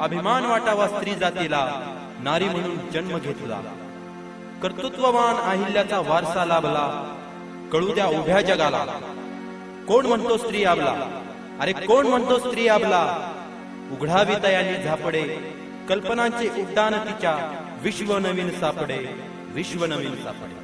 अभिमान वाटावा स्त्री जातीला, नारी म्हणून जन्म घेतला. कर्तृत्ववान अहिल्याचा वारसा लाभला, कळू द्या उभ्या जगाला. कोण म्हणतो स्त्री आबला, अरे कोण म्हणतो स्त्री आबला. उघडावी तयाने झापडे, कल्पनांचे उड्डाण तिच्या. विश्व नवीन सापडे, विश्व नवीन सापडे.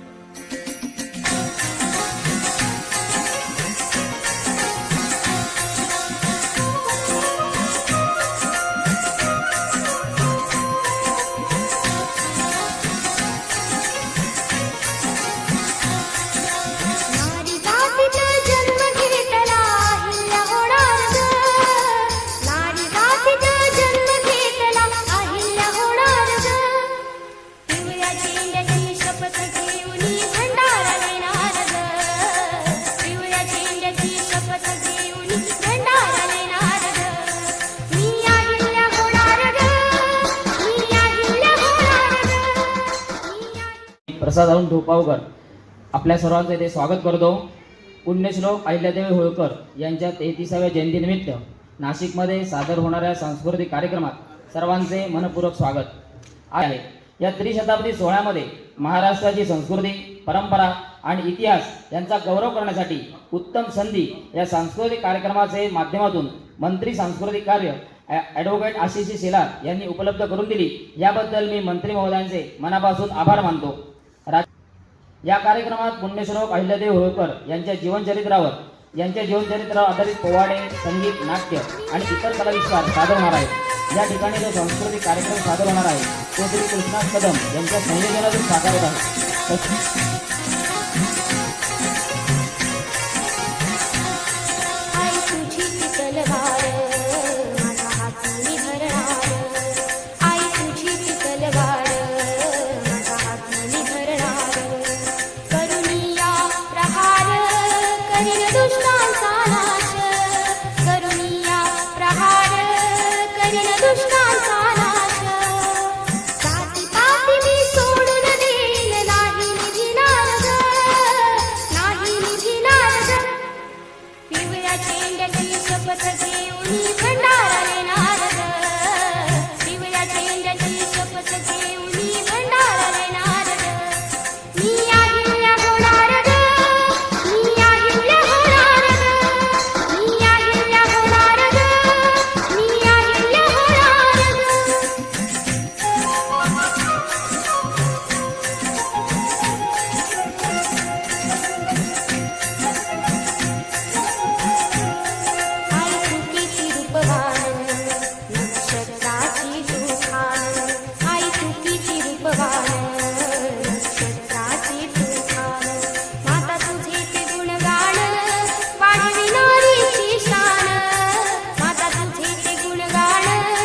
प्रसाद अरुण ढोपावकर आपल्या सर्वांचे ते स्वागत करतो. पुण्यश्लोक अहिल्यादेवी होळकर यांच्या 33व्या जयंतीनिमित्त नाशिकमध्ये सादर होणाऱ्या सांस्कृतिक कार्यक्रमात सर्वांचे मनपूर्वक स्वागत आहे. या त्रिशताब्दी सोहळ्यामध्ये महाराष्ट्राची संस्कृती, परंपरा आणि इतिहास यांचा गौरव करण्यासाठी उत्तम संधी या सांस्कृतिक कार्यक्रमाचे माध्यमातून मंत्री सांस्कृतिक कार्य ॲडव्होकेट आशिष शेलार यांनी उपलब्ध करून दिली. याबद्दल मी मंत्री महोदयांचे मनापासून आभार मानतो. या कार्यक्रमात पुण्यश्लोक अहिल्यादेवी होळकर यांच्या जीवनचरित्रावर आधारित पोवाडे, संगीत, नाट्य आणि इतर कलाविष्कार सादर होणार आहेत. या ठिकाणी जो सांस्कृतिक कार्यक्रम सादर होणार आहे तो श्री कृष्णा कदम यांच्या संयोजनातून साकार होत आहे.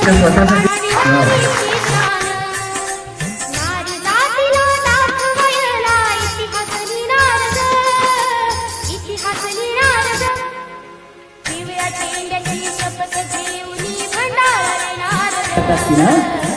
Terima kasih.